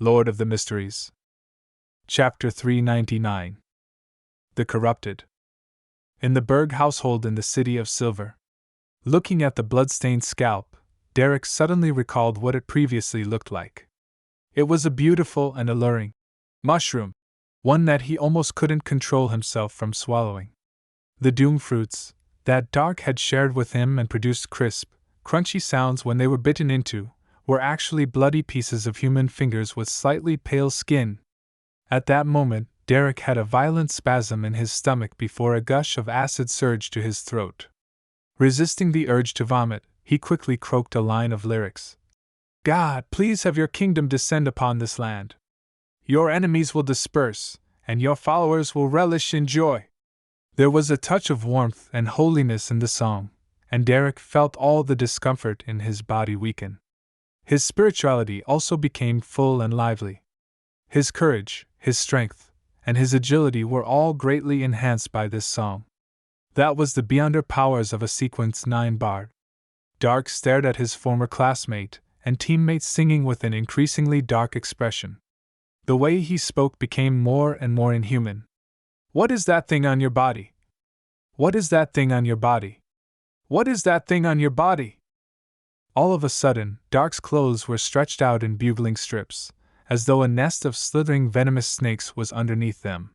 Lord of the Mysteries. Chapter 399. The Corrupted. In the Berg household in the City of Silver. Looking at the blood-stained scalp, Derek suddenly recalled what it previously looked like. It was a beautiful and alluring mushroom, one that he almost couldn't control himself from swallowing. The doom fruits that Dark had shared with him and produced crisp, crunchy sounds when they were bitten into, were actually bloody pieces of human fingers with slightly pale skin. At that moment, Derek had a violent spasm in his stomach before a gush of acid surged to his throat. Resisting the urge to vomit, he quickly croaked a line of lyrics. God, please have your kingdom descend upon this land. Your enemies will disperse, and your followers will relish in joy. There was a touch of warmth and holiness in the song, and Derek felt all the discomfort in his body weaken. His spirituality also became full and lively. His courage, his strength, and his agility were all greatly enhanced by this song. That was the beyonder powers of a Sequence 9 bard. Dark stared at his former classmate and teammate singing with an increasingly dark expression. The way he spoke became more and more inhuman. What is that thing on your body? What is that thing on your body? What is that thing on your body? All of a sudden, Dark's clothes were stretched out in bugling strips, as though a nest of slithering venomous snakes was underneath them.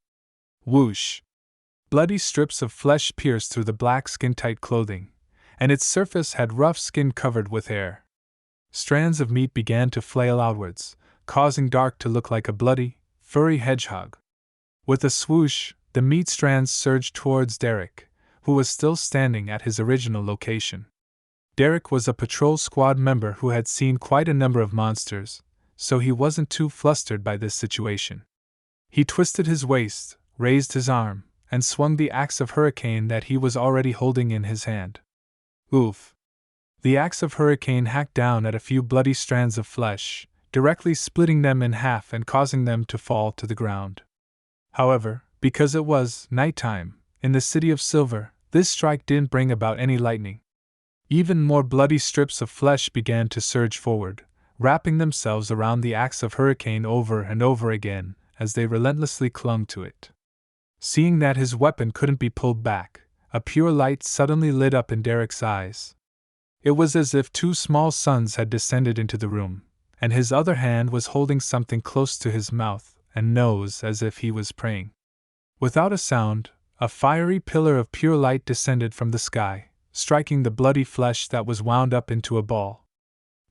Whoosh! Bloody strips of flesh pierced through the black skin-tight clothing, and its surface had rough skin covered with hair. Strands of meat began to flail outwards, causing Dark to look like a bloody, furry hedgehog. With a swoosh, the meat strands surged towards Derek, who was still standing at his original location. Derek was a patrol squad member who had seen quite a number of monsters, so he wasn't too flustered by this situation. He twisted his waist, raised his arm, and swung the axe of hurricane that he was already holding in his hand. Oof! The axe of hurricane hacked down at a few bloody strands of flesh, directly splitting them in half and causing them to fall to the ground. However, because it was nighttime in the City of Silver, this strike didn't bring about any lightning. Even more bloody strips of flesh began to surge forward, wrapping themselves around the axe of hurricane over and over again as they relentlessly clung to it. Seeing that his weapon couldn't be pulled back, a pure light suddenly lit up in Derek's eyes. It was as if two small suns had descended into the room, and his other hand was holding something close to his mouth and nose as if he was praying. Without a sound, a fiery pillar of pure light descended from the sky, striking the bloody flesh that was wound up into a ball.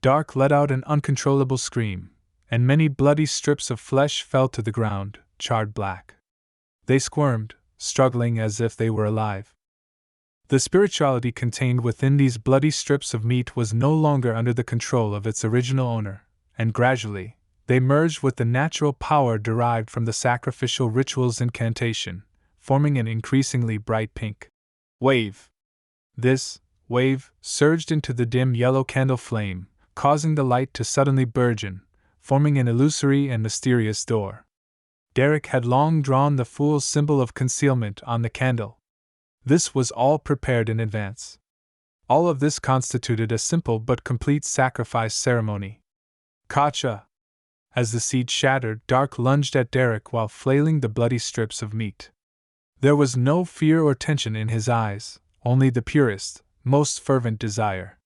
Dark let out an uncontrollable scream, and many bloody strips of flesh fell to the ground, charred black. They squirmed, struggling as if they were alive. The spirituality contained within these bloody strips of meat was no longer under the control of its original owner, and gradually, they merged with the natural power derived from the sacrificial ritual's incantation, forming an increasingly bright pink wave. This wave surged into the dim yellow candle flame, causing the light to suddenly burgeon, forming an illusory and mysterious door. Derek had long drawn the fool's symbol of concealment on the candle. This was all prepared in advance. All of this constituted a simple but complete sacrifice ceremony. Kacha! As the seed shattered, Dark lunged at Derek while flailing the bloody strips of meat. There was no fear or tension in his eyes, only the purest, most fervent desire.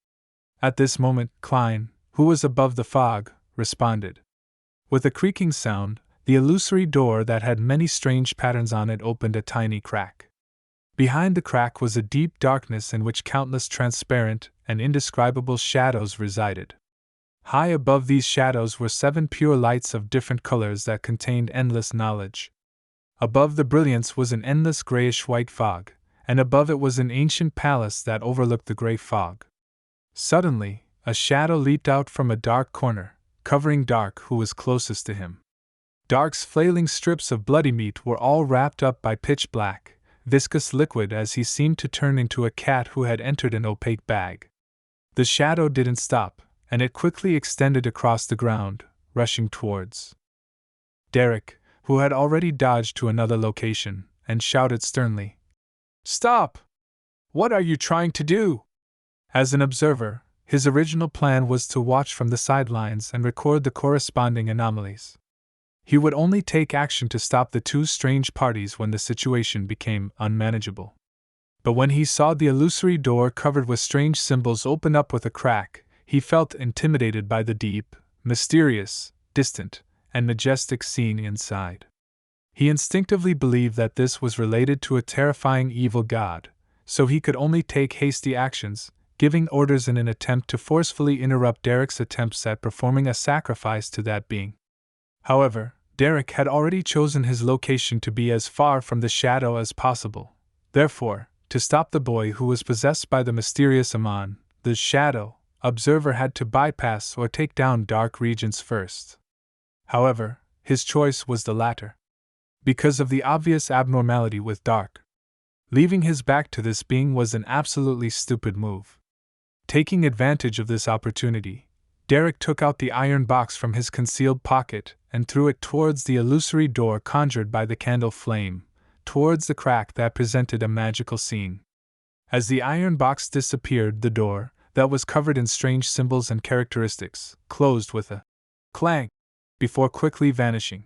At this moment, Klein, who was above the fog, responded. With a creaking sound, the illusory door that had many strange patterns on it opened a tiny crack. Behind the crack was a deep darkness in which countless transparent and indescribable shadows resided. High above these shadows were 7 pure lights of different colors that contained endless knowledge. Above the brilliance was an endless grayish-white fog, and above it was an ancient palace that overlooked the gray fog. Suddenly, a shadow leaped out from a dark corner, covering Dark, who was closest to him. Dark's flailing strips of bloody meat were all wrapped up by pitch-black, viscous liquid as he seemed to turn into a cat who had entered an opaque bag. The shadow didn't stop, and it quickly extended across the ground, rushing towards Derek, who had already dodged to another location, and shouted sternly, "Stop! What are you trying to do?" As an observer, His original plan was to watch from the sidelines and record the corresponding anomalies. He would only take action to stop the two strange parties when the situation became unmanageable. But when he saw the illusory door covered with strange symbols open up with a crack, he felt intimidated by the deep, mysterious, distant, and majestic scene inside. He instinctively believed that this was related to a terrifying evil god, so he could only take hasty actions, giving orders in an attempt to forcefully interrupt Derek's attempts at performing a sacrifice to that being. However, Derek had already chosen his location to be as far from the shadow as possible. Therefore, to stop the boy who was possessed by the mysterious Amon, the shadow observer had to bypass or take down dark regions first. However, his choice was the latter. Because of the obvious abnormality with dark, leaving his back to this being was an absolutely stupid move. Taking advantage of this opportunity, Derek took out the iron box from his concealed pocket and threw it towards the illusory door conjured by the candle flame, towards the crack that presented a magical scene. As the iron box disappeared, the door, that was covered in strange symbols and characteristics, closed with a clang, before quickly vanishing.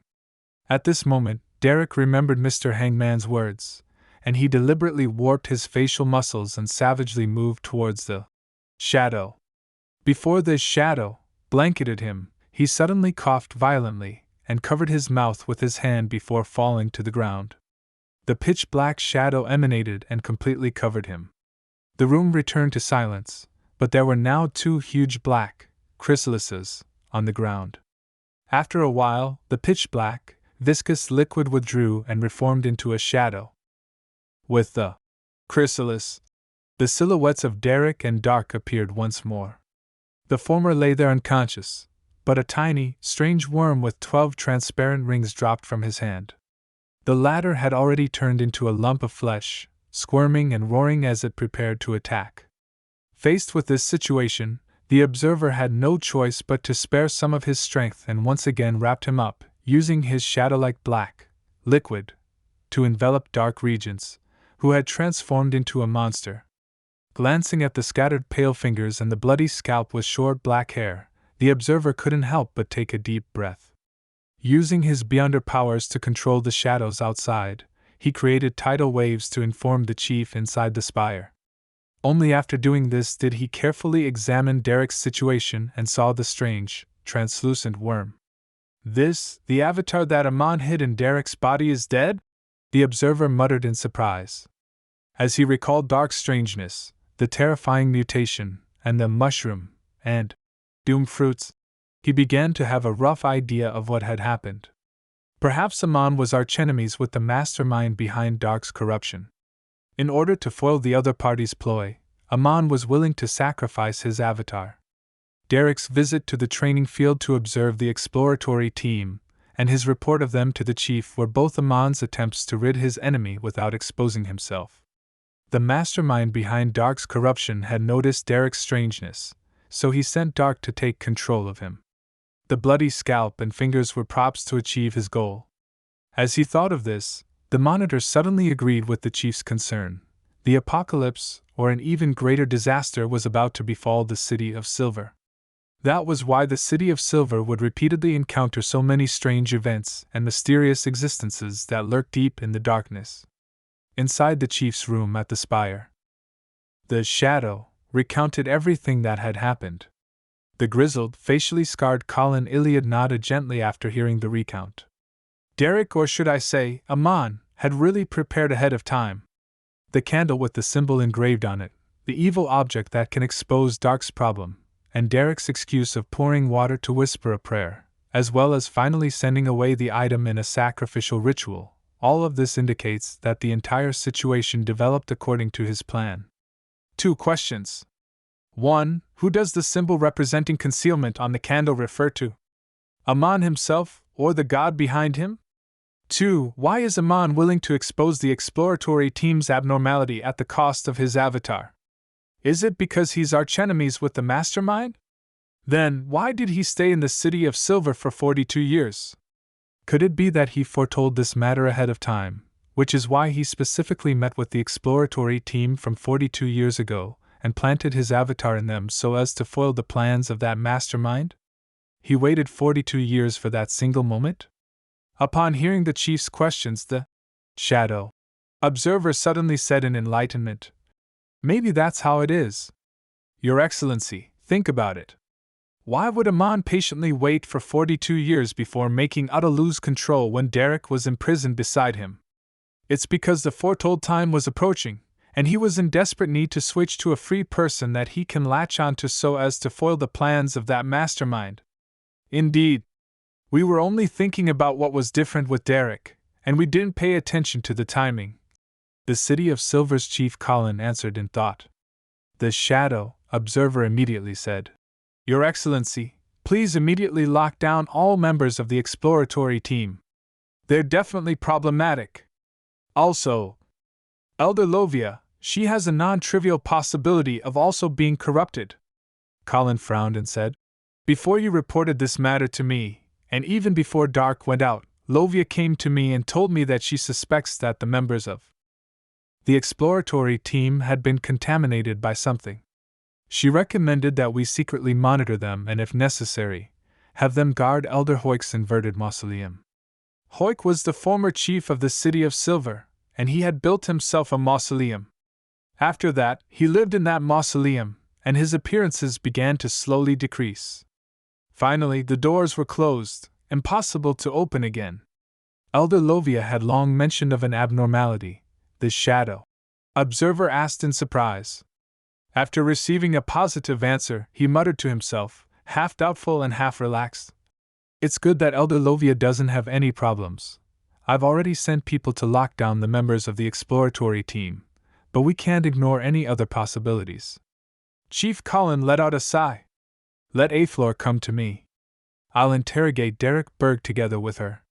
At this moment, Derek remembered Mr. Hangman's words, and he deliberately warped his facial muscles and savagely moved towards the shadow. Before the shadow blanketed him, he suddenly coughed violently and covered his mouth with his hand before falling to the ground. The pitch-black shadow emanated and completely covered him. The room returned to silence, but there were now two huge black chrysalises on the ground. After a while, the pitch-black, viscous liquid withdrew and reformed into a shadow. With the chrysalis, the silhouettes of Derek and Dark appeared once more. The former lay there unconscious, but a tiny, strange worm with 12 transparent rings dropped from his hand. The latter had already turned into a lump of flesh, squirming and roaring as it prepared to attack. Faced with this situation, the observer had no choice but to spare some of his strength and once again wrapped him up, using his shadow-like black liquid to envelop Dark Regents, who had transformed into a monster. Glancing at the scattered pale fingers and the bloody scalp with short black hair, the observer couldn't help but take a deep breath. Using his beyonder powers to control the shadows outside, he created tidal waves to inform the chief inside the spire. Only after doing this did he carefully examine Derek's situation and saw the strange, translucent worm. "This, the avatar that Amon hid in Derek's body is dead?" the observer muttered in surprise. As he recalled Dark's strangeness, the terrifying mutation, and the mushroom and doom fruits, he began to have a rough idea of what had happened. Perhaps Amon was archenemies with the mastermind behind Dark's corruption. In order to foil the other party's ploy, Amon was willing to sacrifice his avatar. Derek's visit to the training field to observe the exploratory team, and his report of them to the chief were both Amon's attempts to rid his enemy without exposing himself. The mastermind behind Dark's corruption had noticed Derek's strangeness, so he sent Dark to take control of him. The bloody scalp and fingers were props to achieve his goal. As he thought of this, the monitor suddenly agreed with the chief's concern. The apocalypse, or an even greater disaster, was about to befall the City of Silver. That was why the City of Silver would repeatedly encounter so many strange events and mysterious existences that lurked deep in the darkness. Inside the chief's room at the spire, the shadow recounted everything that had happened. The grizzled, facially scarred Colin Iliad nodded gently after hearing the recount. Derek, or should I say, Amon, had really prepared ahead of time. The candle with the symbol engraved on it, the evil object that can expose Dark's problem, and Derek's excuse of pouring water to whisper a prayer, as well as finally sending away the item in a sacrificial ritual, all of this indicates that the entire situation developed according to his plan. 2 questions. 1. Who does the symbol representing concealment on the candle refer to? Amon himself, or the god behind him? 2. Why is Amon willing to expose the exploratory team's abnormality at the cost of his avatar? Is it because he's archenemies with the mastermind? Then, why did he stay in the City of Silver for 42 years? Could it be that he foretold this matter ahead of time, which is why he specifically met with the exploratory team from 42 years ago, and planted his avatar in them so as to foil the plans of that mastermind? He waited 42 years for that single moment? Upon hearing the chief's questions, the shadow observer suddenly said in enlightenment, "Maybe that's how it is. Your Excellency, think about it. Why would Amon patiently wait for 42 years before making Uta lose control when Derek was imprisoned beside him? It's because the foretold time was approaching, and he was in desperate need to switch to a free person that he can latch onto so as to foil the plans of that mastermind. Indeed, we were only thinking about what was different with Derek, and we didn't pay attention to the timing." The City of Silver's Chief Colin answered in thought. The shadow observer immediately said, "Your Excellency, please immediately lock down all members of the exploratory team. They're definitely problematic. Also, Elder Lovia, she has a non-trivial possibility of also being corrupted." Colin frowned and said, "Before you reported this matter to me, and even before dark went out, Lovia came to me and told me that she suspects that the members of the exploratory team had been contaminated by something. She recommended that we secretly monitor them and, if necessary, have them guard Elder Hoyk's inverted mausoleum. Hoyk was the former chief of the City of Silver, and he had built himself a mausoleum. After that, he lived in that mausoleum, and his appearances began to slowly decrease. Finally, the doors were closed, impossible to open again. Elder Lovia had long mentioned of an abnormality," the shadow observer asked in surprise. After receiving a positive answer, he muttered to himself, half doubtful and half relaxed, "It's good that Elder Lovia doesn't have any problems. I've already sent people to lock down the members of the exploratory team, but we can't ignore any other possibilities." Chief Colin let out a sigh. "Let Aflor come to me. I'll interrogate Derek Berg together with her."